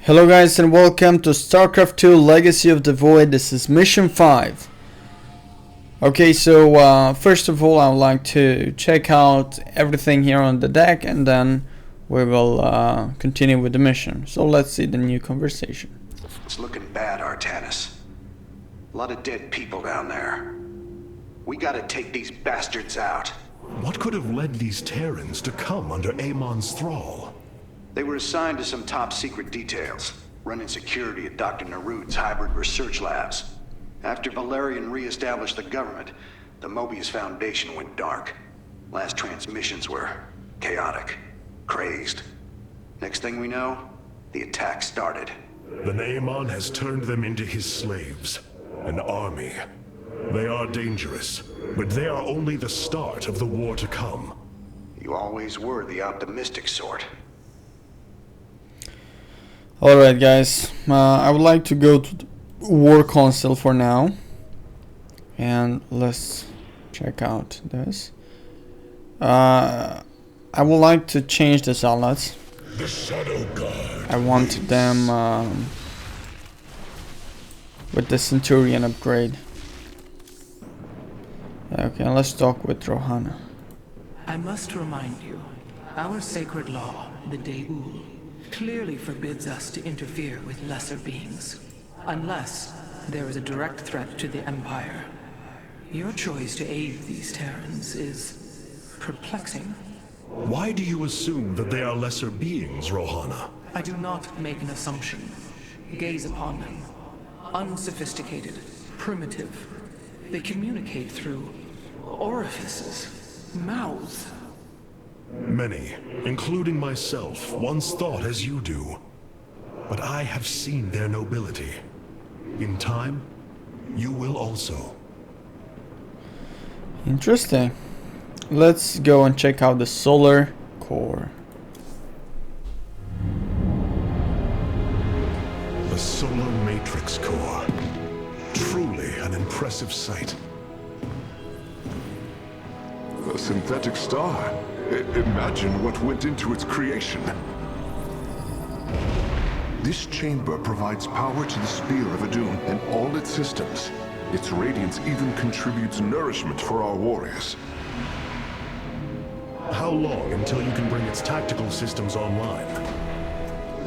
Hello guys and welcome to StarCraft II Legacy of the Void. This is mission 5. Okay, so first of all I would like to check out everything here on the deck and then we will continue with the mission. So let's see the new conversation. It's looking bad, Artanis. A lot of dead people down there. We gotta take these bastards out. What could have led these Terrans to come under Amon's thrall? They were assigned to some top-secret details, running security at Dr. Nerud's hybrid research labs. After Valerian re-established the government, the Mobius Foundation went dark. Last transmissions were chaotic, crazed. Next thing we know, the attack started. Then Amon has turned them into his slaves, an army. They are dangerous, but they are only the start of the war to come. You always were the optimistic sort. Alright guys, I would like to go to the war console for now. And let's check out this. I would like to change the salads. The Shadow Guard. I want them with the Centurion upgrade. Okay, let's talk with Rohana. I must remind you, our sacred law, the Deul, clearly forbids us to interfere with lesser beings, unless there is a direct threat to the Empire. Your choice to aid these Terrans is perplexing. Why do you assume that they are lesser beings, Rohana? I do not make an assumption. Gaze upon them. Unsophisticated, primitive. They communicate through orifices, mouths. Many, including myself, once thought as you do. But I have seen their nobility. In time, you will also. Interesting. Let's go and check out the solar core. The solar matrix core. Truly an impressive sight. A synthetic star. Imagine what went into its creation. This chamber provides power to the Spear of Adun and all its systems. Its radiance even contributes nourishment for our warriors. How long until you can bring its tactical systems online?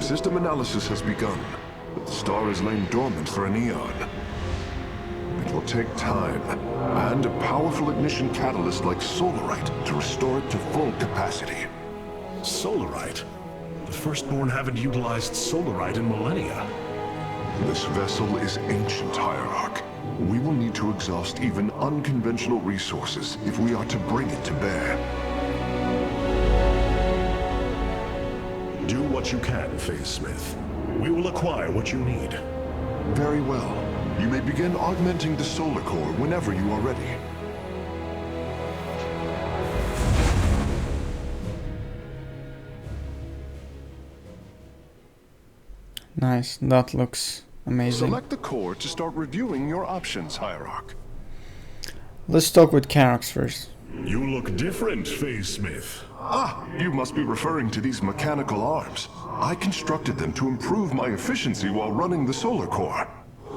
System analysis has begun, but the star has lain dormant for an eon. It will take time, and a powerful ignition catalyst like Solarite to restore it to full capacity. Solarite? The Firstborn haven't utilized Solarite in millennia. This vessel is ancient, Hierarch. We will need to exhaust even unconventional resources if we are to bring it to bear. Do what you can, Phase Smith. We will acquire what you need. Very well. You may begin augmenting the solar core whenever you are ready. Nice, that looks amazing. Select the core to start reviewing your options, Hierarch. Let's talk with Karax first. You look different, Phase Smith. Ah, you must be referring to these mechanical arms. I constructed them to improve my efficiency while running the solar core.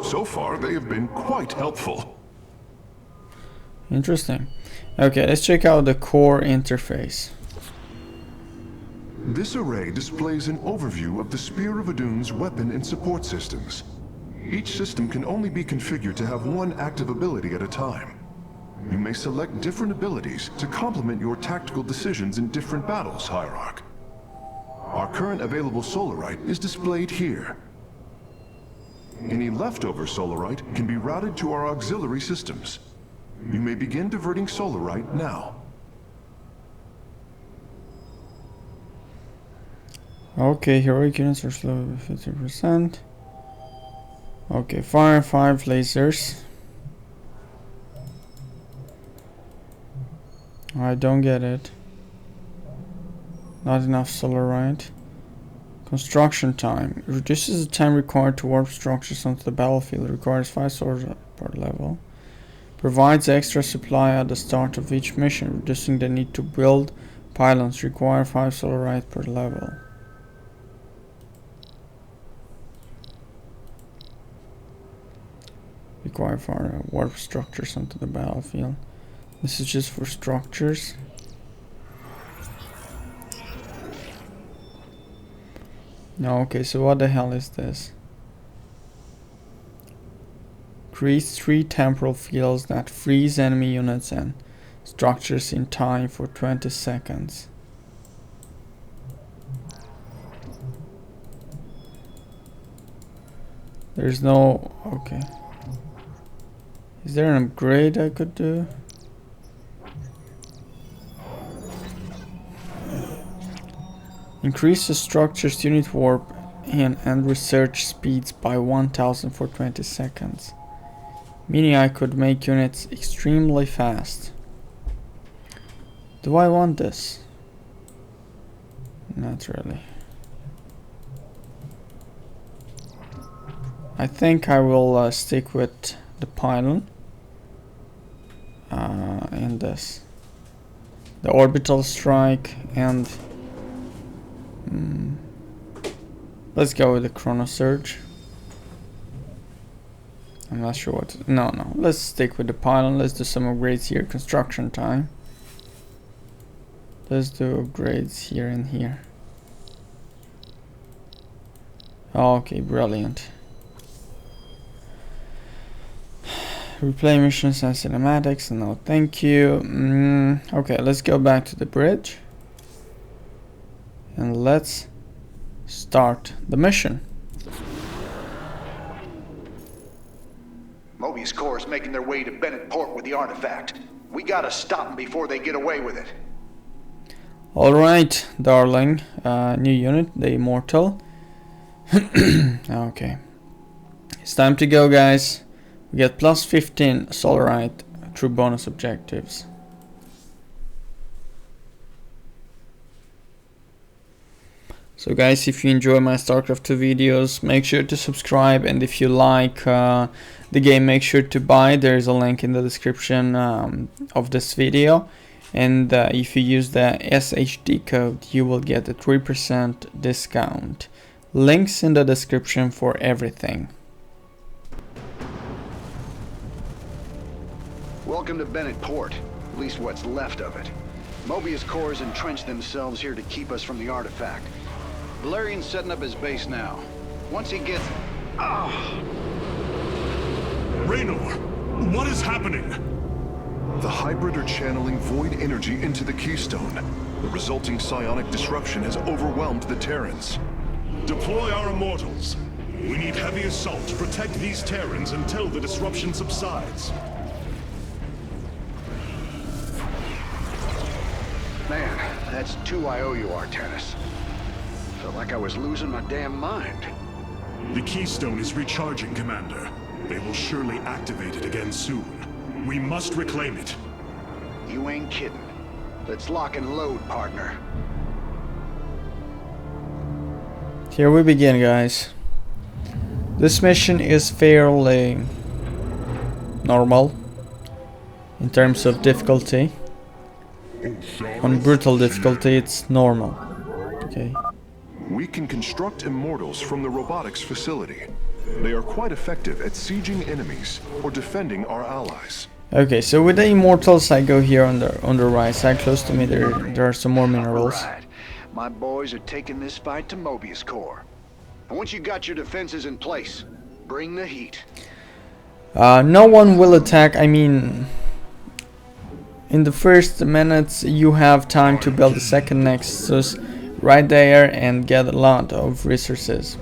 So far, they have been quite helpful. Interesting. Okay, let's check out the core interface. This array displays an overview of the Spear of Adun's weapon and support systems. Each system can only be configured to have one active ability at a time. You may select different abilities to complement your tactical decisions in different battles, Hierarch. Our current available Solarite is displayed here. Any leftover Solarite can be routed to our auxiliary systems. You may begin diverting Solarite now. Okay, heroic units are slow by 50%. Okay, fire 5 lasers. I don't get it. Not enough Solarite. Construction time. It reduces the time required to warp structures onto the battlefield. It requires 5 Solarite per level. Provides extra supply at the start of each mission, reducing the need to build pylons. Require 5 Solarite per level. Require for warp structures onto the battlefield. This is just for structures. No, okay, so what the hell is this? Create 3 temporal fields that freeze enemy units and structures in time for 20 seconds. There's no... okay. Is there an upgrade I could do? Increase the structure's unit warp and research speeds by 1000 for 20 seconds. Meaning I could make units extremely fast. Do I want this? Not really. I think I will stick with the pylon and this. The orbital strike and let's go with the chrono surge. I'm not sure what to, no, let's stick with the pylon. Let's do some upgrades here. Construction time. Let's do upgrades here and here. Okay, brilliant. Replay missions and cinematics. No, thank you. Okay, let's go back to the bridge. And let's start the mission. Mobius Corps is making their way to Bennett Port with the artifact. We gotta stop them before they get away with it. Alright, darling. New unit, the Immortal. Okay. It's time to go, guys. We get plus 15 Solarite through bonus objectives. So guys, if you enjoy my StarCraft II videos, make sure to subscribe, and if you like the game, make sure to buy. There is a link in the description of this video, and if you use the SHD code, you will get a 3% discount. Links in the description for everything. Welcome to Bennett Port, at least what's left of it. Mobius Corps has entrenched themselves here to keep us from the artifact. Valerian's setting up his base now. Once he gets... Raynor, what is happening? The hybrid are channeling void energy into the keystone. The resulting psionic disruption has overwhelmed the Terrans. Deploy our immortals. We need heavy assault to protect these Terrans until the disruption subsides. Man, that's 2 I owe you, Artanis. Felt like I was losing my damn mind. The keystone is recharging, Commander. They will surely activate it again soon. We must reclaim it. You ain't kidding. Let's lock and load, partner. Here we begin, guys. This mission is fairly normal in terms of difficulty. On brutal difficulty, it's normal. Okay. We can construct immortals from the robotics facility. They are quite effective at sieging enemies or defending our allies. Okay, so with the immortals, I go here on the right side. Close to me, there are some more minerals. Right. My boys are taking this fight to Mobius Corps. And once you got your defenses in place, bring the heat. No one will attack. I mean, in the first minutes, you have time to build the second Nexus right there and get a lot of resources.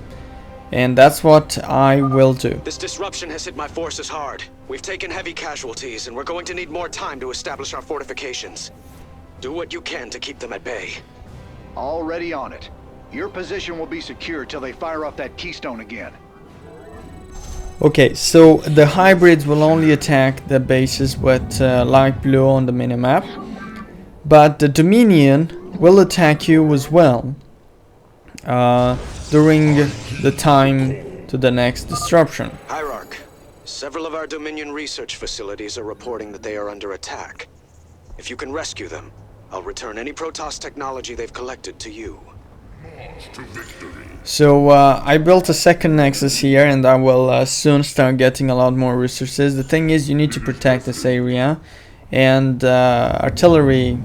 And that's what I will do. This disruption has hit my forces hard. We've taken heavy casualties, and we're going to need more time to establish our fortifications. Do what you can to keep them at bay. Already on it. Your position will be secure till they fire off that keystone again. Okay, so the hybrids will only attack the bases with light blue on the minimap, but the Dominion will attack you as well during the time to the next disruption. Hierarch, several of our Dominion research facilities are reporting that they are under attack. If you can rescue them, I'll return any Protoss technology they've collected to you. So I built a second nexus here, and I will soon start getting a lot more resources. The thing is, you need to protect this area, and artillery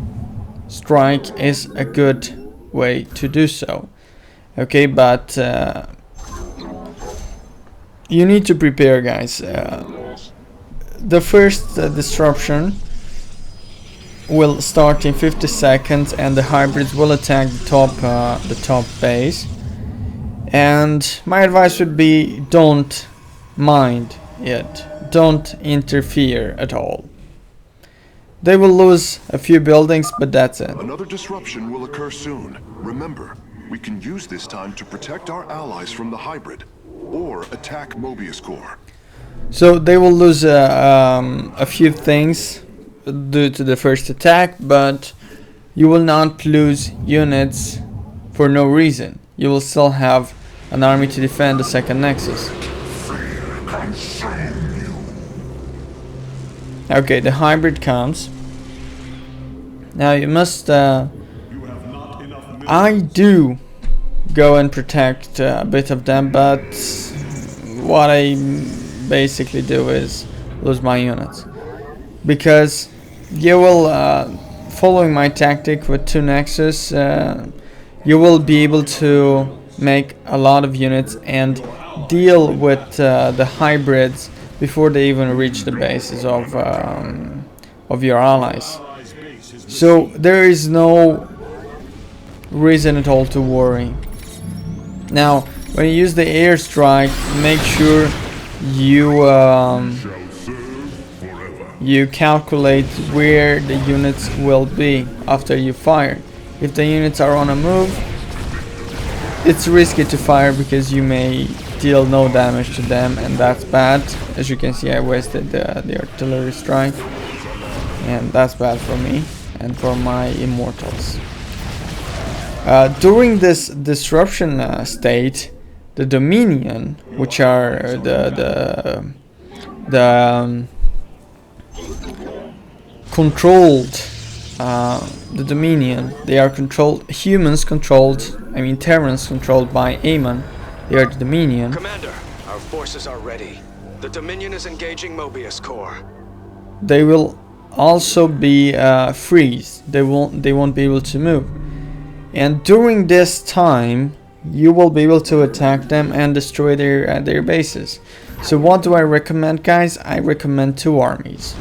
strike is a good way to do so. Okay, but you need to prepare, guys. The first disruption will start in 50 seconds, and the hybrids will attack the top base. And my advice would be, don't mind it, don't interfere at all. They will lose a few buildings, but that's it. Another disruption will occur soon. Remember, we can use this time to protect our allies from the hybrid, or attack Mobius Core. So they will lose a few things due to the first attack, but you will not lose units for no reason. You will still have an army to defend the second nexus. Okay, the hybrid comes. Now you must I do go and protect a bit of them, but what I basically do is lose my units, because you will following my tactic with 2 nexus, you will be able to make a lot of units and deal with the hybrids before they even reach the bases of your allies. So there is no reason at all to worry. Now, when you use the airstrike, make sure you calculate where the units will be after you fire. If the units are on a move, it's risky to fire because you may deal no damage to them, and that's bad. As you can see, I wasted the artillery strike, and that's bad for me and for my immortals. During this disruption state, the Dominion, which are the controlled, the Dominion, they are controlled, humans controlled, I mean Terrans controlled by Amon. They are the Dominion. Commander, our forces are ready. The Dominion is engaging Mobius Core. They will also be freeze. They won't be able to move. And during this time, you will be able to attack them and destroy their bases. So what do I recommend, guys? I recommend 2 armies.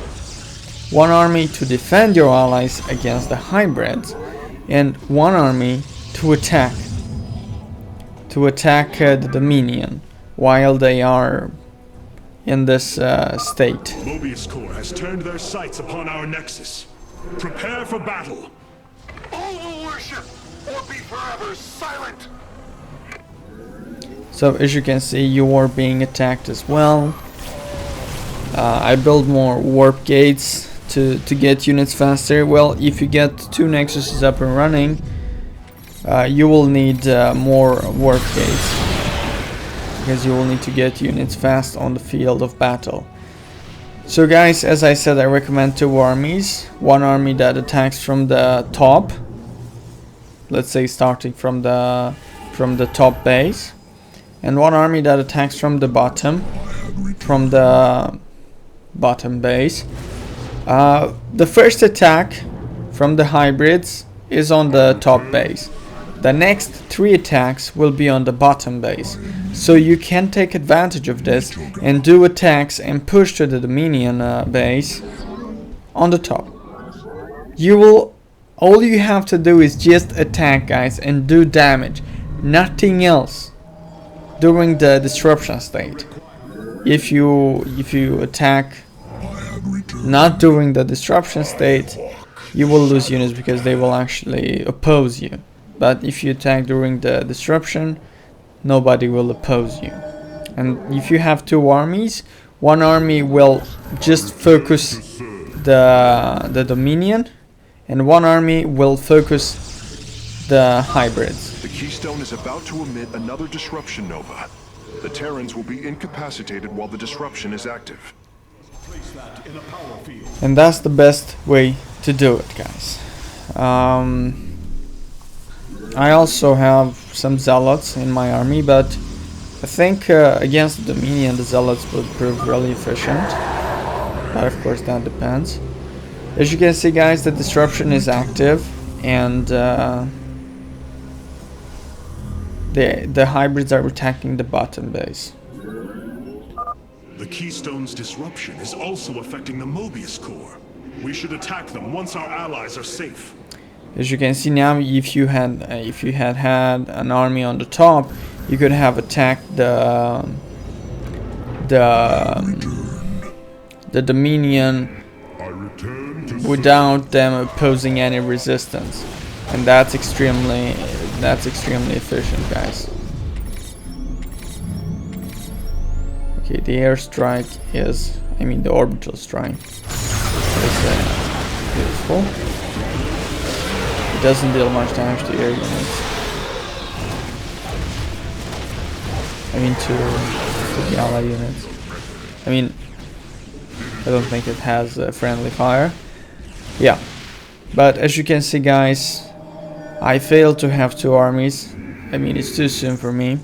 1 army to defend your allies against the hybrids, and 1 army to attack the Dominion while they are in this state. Mobius Core has turned their sights upon our nexus. Prepare for battle. All will worship or be forever silent. So as you can see, you are being attacked as well. I build more warp gates to get units faster. Well, if you get 2 nexuses up and running, you will need more warp gates, because you will need to get units fast on the field of battle. So guys, as I said, I recommend 2 armies. 1 army that attacks from the top, let's say starting from the top base, and 1 army that attacks from the bottom base. The first attack from the hybrids is on the top base. The next 3 attacks will be on the bottom base. So you can take advantage of this and do attacks and push to the Dominion base on the top. All you have to do is just attack, guys, and do damage. Nothing else during the disruption state. If you attack not during the disruption state, you will lose units because they will actually oppose you. But if you attack during the disruption, nobody will oppose you. And if you have 2 armies, 1 army will just focus the Dominion, and 1 army will focus the hybrids. The Keystone is about to emit another disruption nova. The Terrans will be incapacitated while the disruption is active. And that's the best way to do it, guys. I also have some zealots in my army, but I think against the Dominion the zealots will prove really efficient. But of course that depends. As you can see, guys, the disruption is active, and the hybrids are attacking the bottom base. The Keystone's disruption is also affecting the Mobius core. We should attack them once our allies are safe. As you can see now, if you had had an army on the top, you could have attacked the Dominion without them opposing any resistance, and that's extremely efficient, guys. Okay, the airstrike is, the orbital strike is useful. It doesn't deal much damage to air units. To the ally units. I don't think it has friendly fire. Yeah, but as you can see, guys, I failed to have 2 armies. It's too soon for me.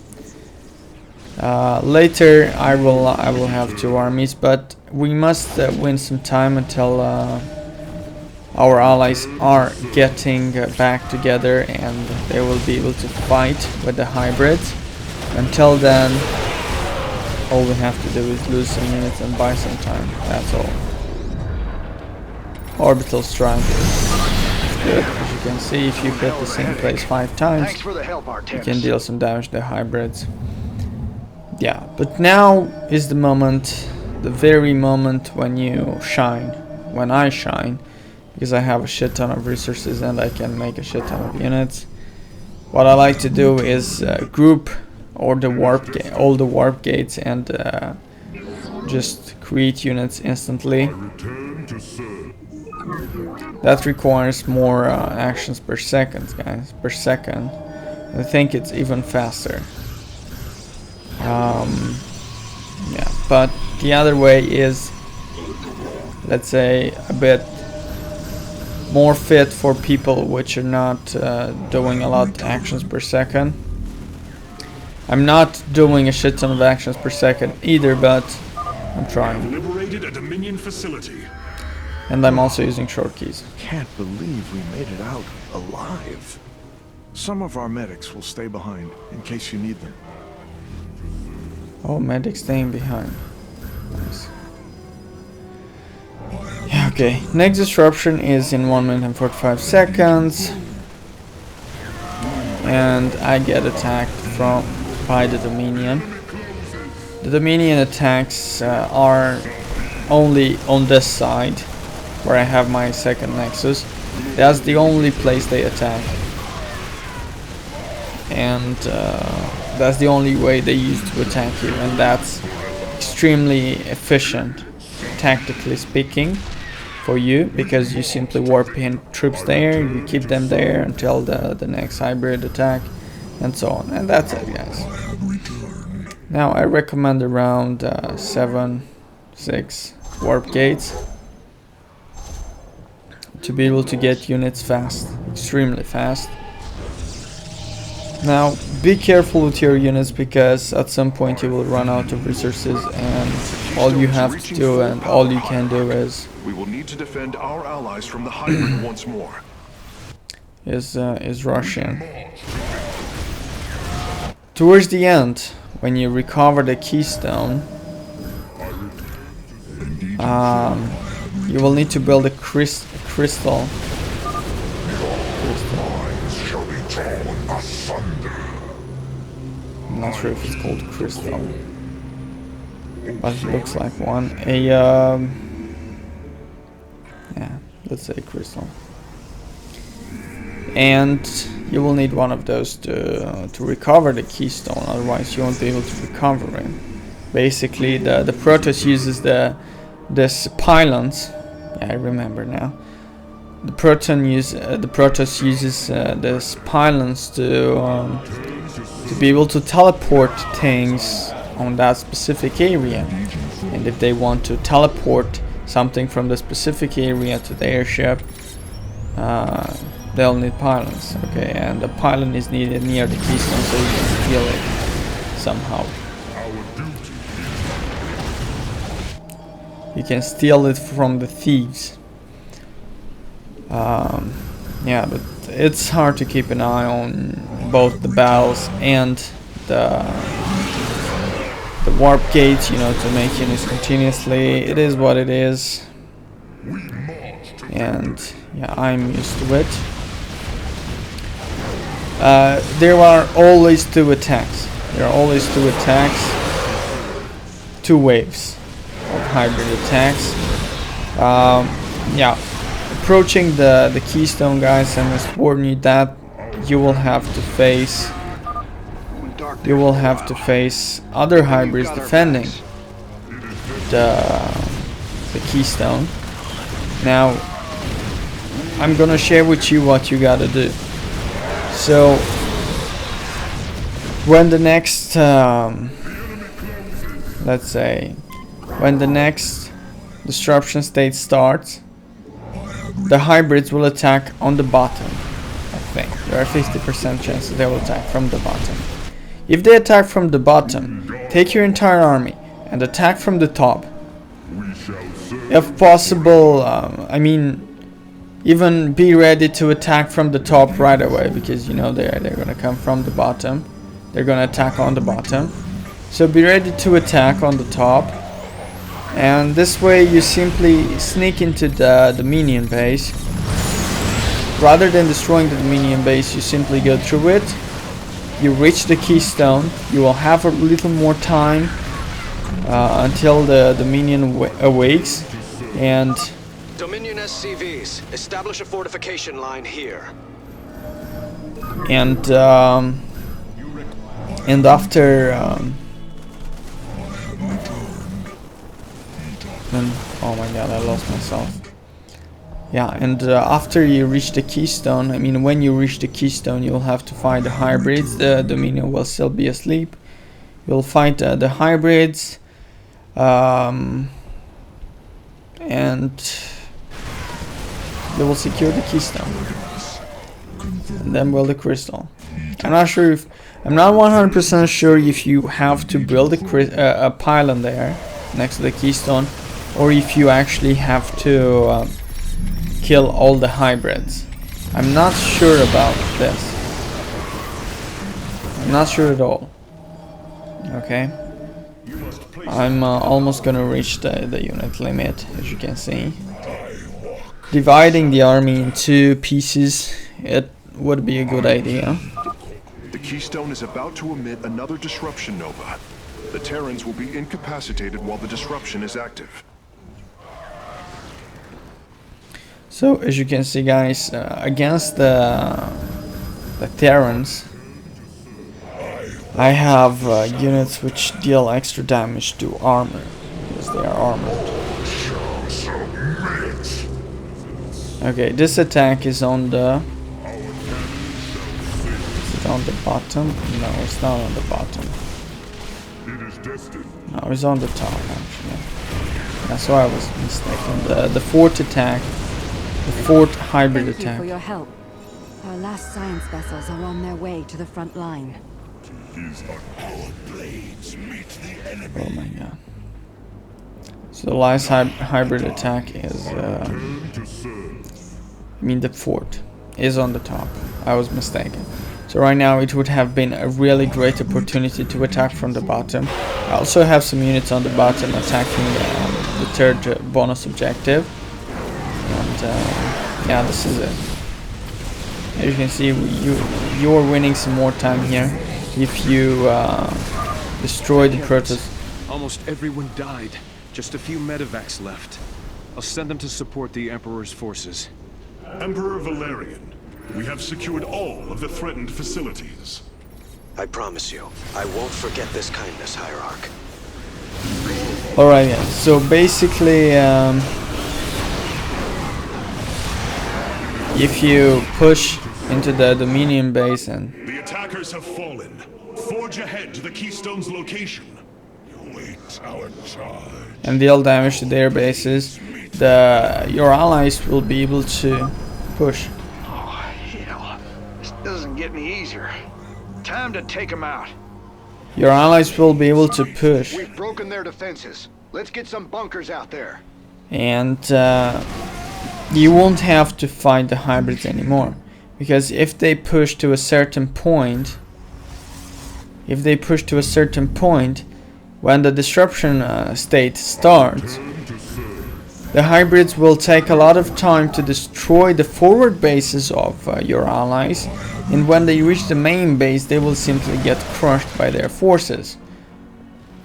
Later I will have 2 armies, but we must win some time until our allies are getting back together and they will be able to fight with the hybrids. Until then, all we have to do is lose some units and buy some time. That's all. Orbital strike is good. As you can see, if you hit the same place 5 times, Thanks for the help, Artanis. you can deal some damage to the hybrids. Yeah, but now is the moment, the very moment when you shine, when I shine, because I have a shit ton of resources and I can make a shit ton of units. What I like to do is group all the warp gates and just create units instantly. That requires more actions per second, guys. Per second. I think it's even faster. Yeah, but the other way is, let's say, a bit more fit for people which are not doing a lot of actions per second. I'm not doing a shit ton of actions per second either, but I'm trying. Liberated a Dominion facility. And I'm also using short keys. Can't believe we made it out alive. Some of our medics will stay behind in case you need them. Oh, medic staying behind. Nice. Yeah, okay. Next disruption is in 1 minute and 45 seconds. And I get attacked by the Dominion. The Dominion attacks are only on this side, where I have my second nexus. That's the only place they attack. And that's the only way they use to attack you, and that's extremely efficient, tactically speaking, for you, because you simply warp in troops there, you keep them there until the next hybrid attack, and so on. And that's it, guys. Now I recommend around 6 warp gates to be able to get units fast, extremely fast. Now be careful with your units, because at some point you will run out of resources, and all you have to do and all you can do is We will need to defend our allies from the hybrid once more. Is Russian. Towards the end, when you recover the keystone, you will need to build a crystal. I'm not sure if it's called crystal, but it looks like one. Yeah, let's say crystal. And you will need one of those to recover the keystone, otherwise you won't be able to recover it. Basically, the Protoss uses this pylons. Yeah, I remember now. The Protoss uses this pylons to be able to teleport things on that specific area. And if they want to teleport something from the specific area to the airship, they'll need pylons. Okay, and the pylon is needed near the keystone, so you can steal it somehow. You can steal it from the thieves. Yeah, but it's hard to keep an eye on both the battles and the warp gates, you know, to make units continuously. It is what it is, and yeah, I'm used to it. There are always two attacks. There are always two attacks, two waves of hybrid attacks. Yeah, approaching the keystone, guys, I must warn you that you will have to face other hybrids defending the keystone. Now I'm gonna share with you what you gotta do. So when the next let's say when the next disruption state starts, the hybrids will attack on the bottom. I think there are 50% chances they will attack from the bottom. If they attack from the bottom, take your entire army and attack from the top. If possible, I mean, even be ready to attack from the top right away, because you know they're gonna come from the bottom. They're gonna attack on the bottom. So be ready to attack on the top. And this way you simply sneak into the minion base. Rather than destroying the minion base, you simply go through it. You reach the keystone. You will have a little more time until the minion awakes. And Dominion SCVs, establish a fortification line here. And after oh my god, I lost myself. Yeah, and after you reach the keystone, I mean, when you reach the keystone, you'll have to fight the hybrids. The Dominion will still be asleep. You'll fight the hybrids, and you will secure the keystone, and then build the crystal. I'm not 100% sure if you have to build a pylon there next to the keystone, or if you actually have to kill all the hybrids. I'm not sure about this. I'm not sure at all. Okay. I'm almost gonna reach the unit limit, as you can see. Dividing the army in two pieces, it would be a good idea. The keystone is about to emit another disruption nova. The Terrans will be incapacitated while the disruption is active. So as you can see, guys, against the Terrans, I have units which deal extra damage to armor because they are armored. Okay, this attack is on the... Is it on the bottom? No, it's not on the bottom. No, it's on the top, actually. That's why I was mistaken. The fourth attack, the fourth hybrid attack. Thank you for your help. Our last science vessels are on their way to the front line. Oh my god. So the last hybrid attack is... I mean, the fourth is on the top. I was mistaken. So right now it would have been a really great opportunity to attack from the bottom. I also have some units on the bottom attacking the third bonus objective. And yeah, this is it. As you can see, you're winning some more time here if you destroy the Protoss. Almost everyone died. Just a few medevacs left. I'll send them to support the Emperor's forces. Emperor Valerian, we have secured all of the threatened facilities. I promise you, I won't forget this kindness, Hierarch. Alright, yeah. So basically, if you push into the Dominion base and... The attackers have fallen. Forge ahead to the Keystone's location. And deal damage to their bases, your allies will be able to push. any easier. Time to take them out. Your allies will be able to push. We've broken their defenses. Let's get some bunkers out there. And you won't have to fight the hybrids anymore. Because if they push to a certain point, when the disruption state starts, the hybrids will take a lot of time to destroy the forward bases of your allies, and when they reach the main base they will simply get crushed by their forces.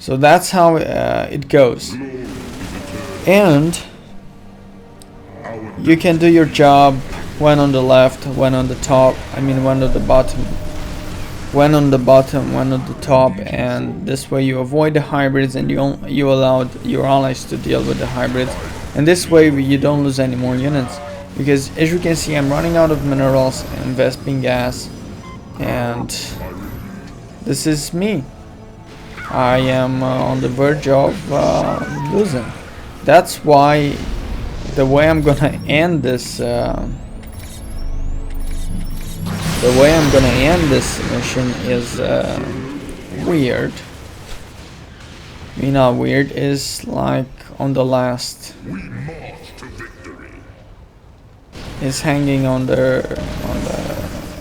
So that's how it goes. And you can do your job when on the left, when on the top, when on the bottom, when on the bottom, when on the top, and this way you avoid the hybrids and you allowed your allies to deal with the hybrids, and this way you don't lose any more units. Because as you can see, I'm running out of minerals and Vespene gas, and this is me. I am on the verge of losing. That's why the way I'm gonna end this mission is weird. Not weird, is like on the last. Is hanging on the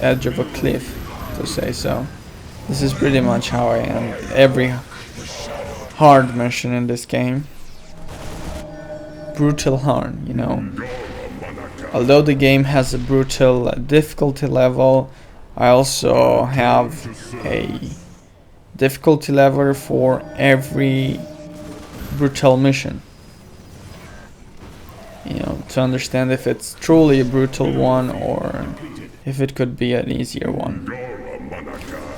edge of a cliff, to say so. This is pretty much how I end every hard mission in this game. Brutal hard, Although the game has a brutal difficulty level, I also have a difficulty level for every brutal mission. To understand if it's truly a brutal one or if it could be an easier one.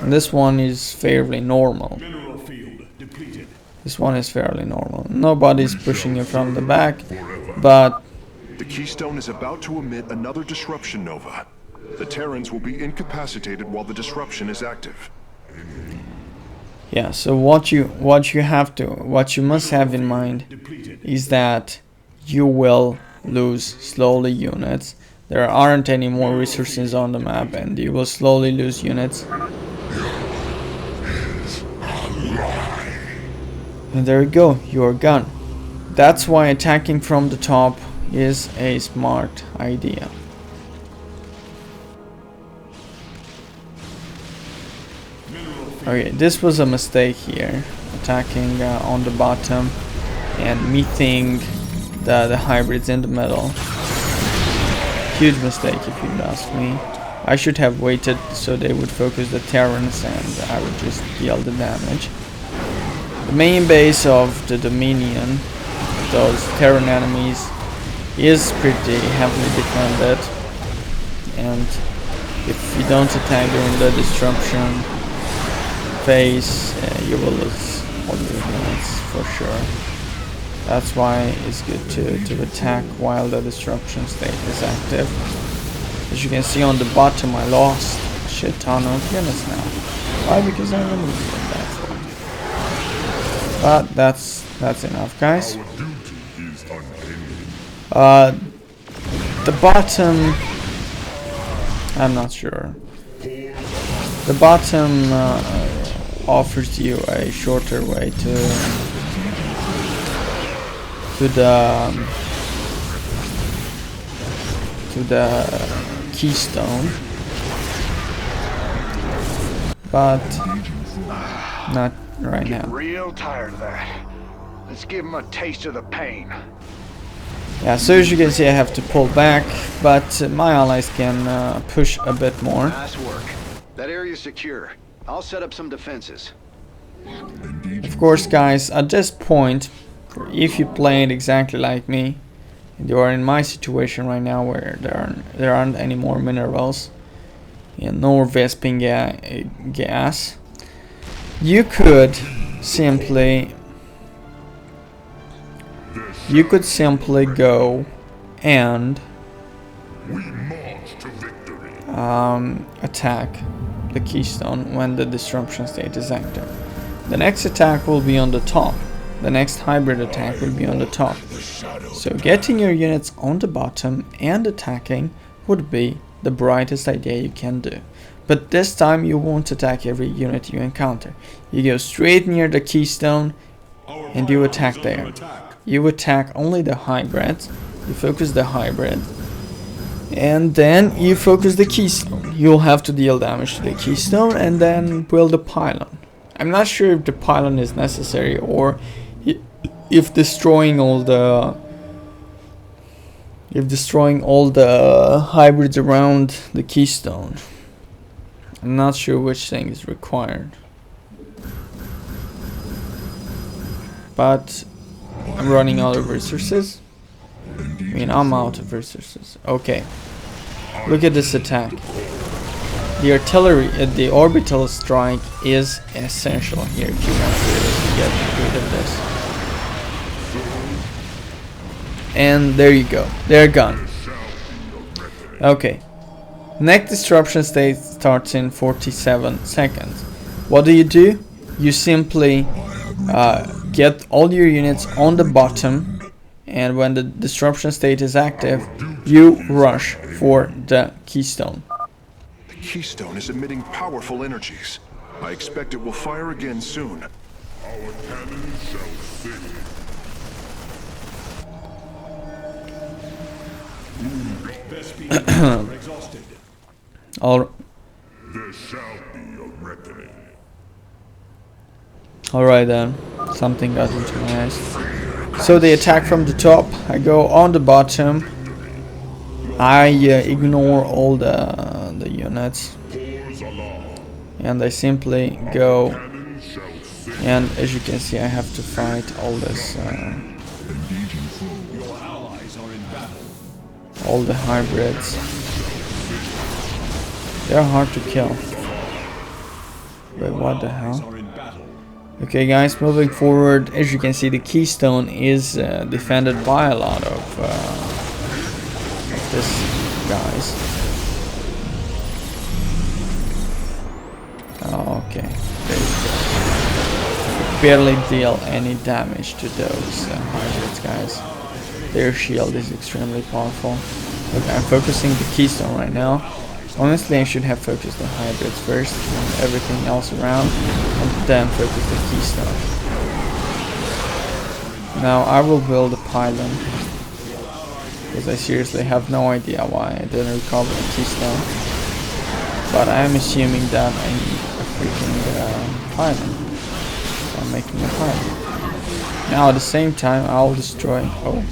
And this one is fairly normal. This one is fairly normal. Nobody's pushing you from the back, but the Keystone is about to emit another disruption nova. The Terrans will be incapacitated while the disruption is active. Yeah, so what you must have in mind is that you will lose slowly units. There aren't any more resources on the map and you will slowly lose units. And there you go, you are gone. That's why attacking from the top is a smart idea. Okay, this was a mistake here, attacking on the bottom and meeting the hybrids in the middle. Huge mistake if you'd ask me. I should have waited so they would focus the Terrans and I would just deal the damage. The main base of the Dominion, those Terran enemies, is pretty heavily defended, and if you don't attack during the disruption phase, you will lose all your units for sure. That's why it's good to attack while the disruption state is active. As you can see on the bottom, I lost a shit ton of units now. Why? Because I removed that one. But that's enough, guys. The bottom, I'm not sure. The bottom offers you a shorter way to the Keystone, but not right now. Real tired of that. Let's give them a taste of the pain. Yeah, so as you can see, I have to pull back, but my allies can push a bit more. Nice work. That area's secure. I'll set up some defenses. Of course, guys, at this point, if you played exactly like me, and you are in my situation right now where there aren't any more minerals and no Vespene gas, you could simply go and attack the Keystone when the disruption state is active. The next attack will be on the top. The next hybrid attack will be on the top. So getting your units on the bottom and attacking would be the brightest idea you can do. But this time you won't attack every unit you encounter. You go straight near the keystone and you attack there. You attack only the hybrids. You focus the hybrid. And then you focus the keystone. You'll have to deal damage to the keystone and then build a pylon. I'm not sure if the pylon is necessary or if destroying all the hybrids around the keystone. I'm not sure which thing is required. But I'm running out of resources. I mean, I'm out of resources. Okay. Look at this attack. The artillery, the orbital strike is essential here if you want to get rid of this. And there you go. They're gone. Okay. Next disruption state starts in 47 seconds. What do? You simply get all your units on the bottom, and when the disruption state is active, you rush for the keystone. The keystone is emitting powerful energies. I expect it will fire again soon. Our cannon shall sing. Exhausted. All. There shall be a reckoning. Alright then, something got into my eyes. So they attack from the top, I go on the bottom, I ignore all the units, and I simply go, and as you can see I have to fight all this, all the hybrids. They're hard to kill. Wait, what the hell? Okay guys, moving forward, as you can see the keystone is defended by a lot of this guys. Oh, okay, there you go. Barely deal any damage to those hybrids guys. Their shield is extremely powerful. Look, I'm focusing the keystone right now. Honestly, I should have focused the hybrids first and everything else around, and then focus the keystone. Now I will build a pylon, because I seriously have no idea why I didn't recover the keystone. But I am assuming that I need a freaking pylon. So I'm making a pylon. Now at the same time I'll destroy... Oh.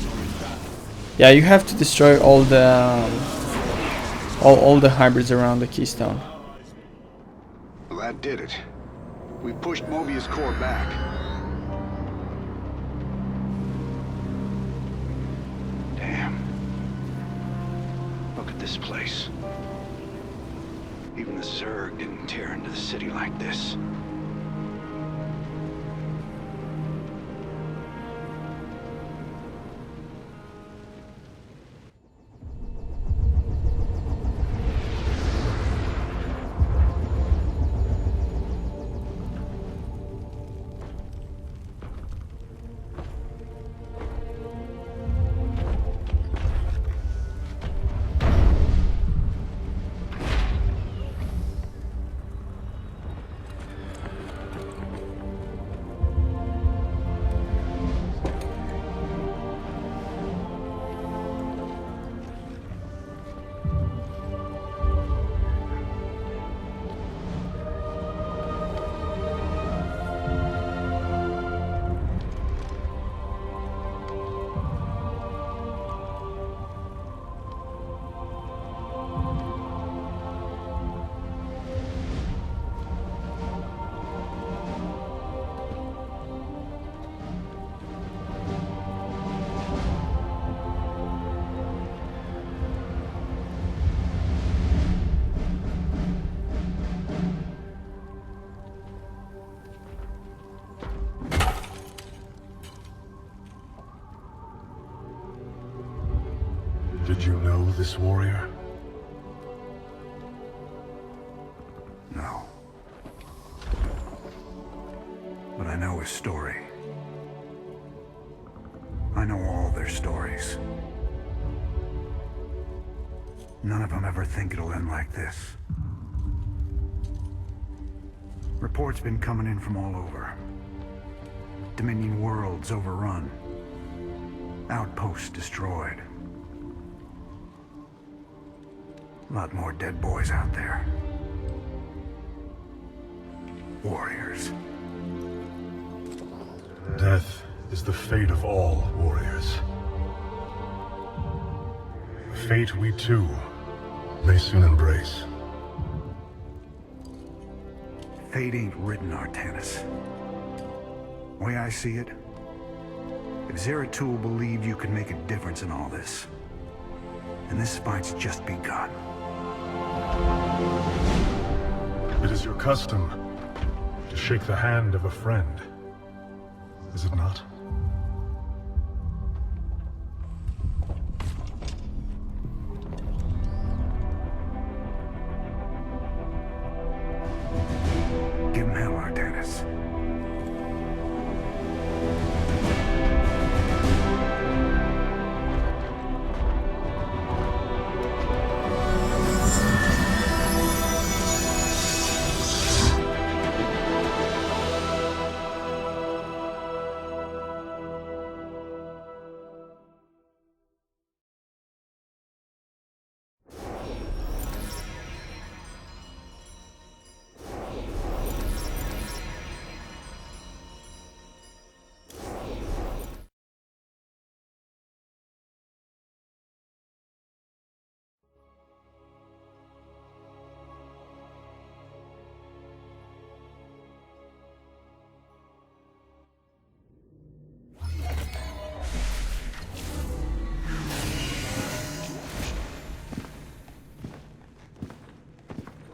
Yeah, you have to destroy all the hybrids around the keystone. Well, that did it. We pushed Mobius core back. Damn. Look at this place. Even the Zerg didn't tear into the city like this. Did you know this warrior? No. But I know his story. I know all their stories. None of them ever think it'll end like this. Reports been coming in from all over. Dominion worlds overrun. Outposts destroyed. A lot more dead boys out there. Warriors. Death is the fate of all warriors. A fate we too may soon embrace. Fate ain't written, Artanis. Way I see it, if Zeratul believed you could make a difference in all this, then this fight's just begun. It is your custom to shake the hand of a friend, is it not? Give him hell, Artanis.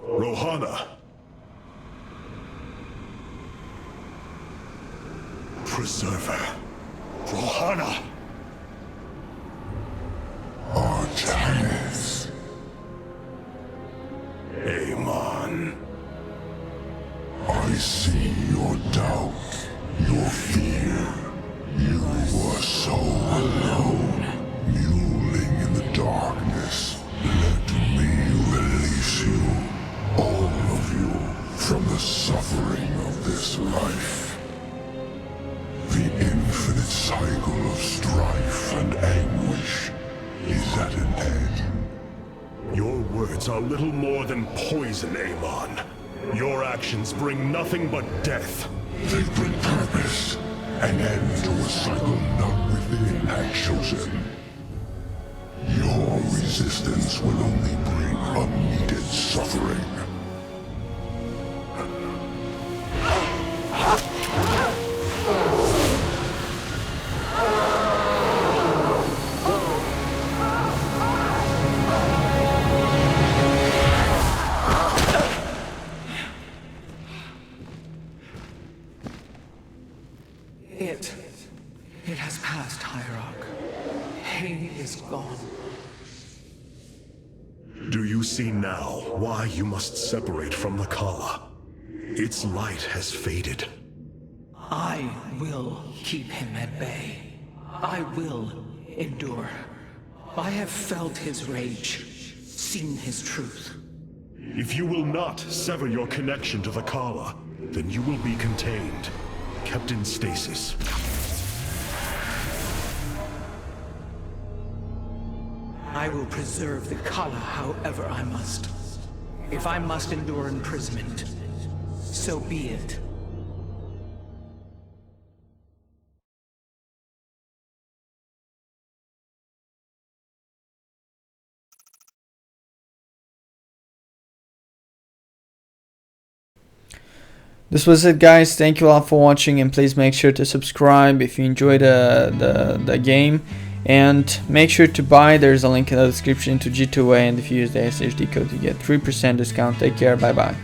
Rohana! Preserver. Rohana! Artanis. Amon. I see your doubt, your fear. You were so alone, mewling in the darkness. Let me release you, all of you, from the suffering of this life. The infinite cycle of strife and anguish is at an end. Your words are little more than poison, Amon. Your actions bring nothing but death. They bring purpose, an end to a cycle none within had chosen. Your resistance will only bring unneeded suffering. It has passed, Hierarch. He is gone. Do you see now why you must separate from the Kala? Its light has faded. I will keep him at bay. I will endure. I have felt his rage, seen his truth. If you will not sever your connection to the Kala, then you will be contained, kept in stasis. I will preserve the Kala however I must. If I must endure imprisonment, so be it. This was it, guys. Thank you all for watching, and please make sure to subscribe if you enjoyed the game, and make sure to buy. There's a link in the description to G2A, and if you use the SHD code you get 3% discount. Take care, bye bye.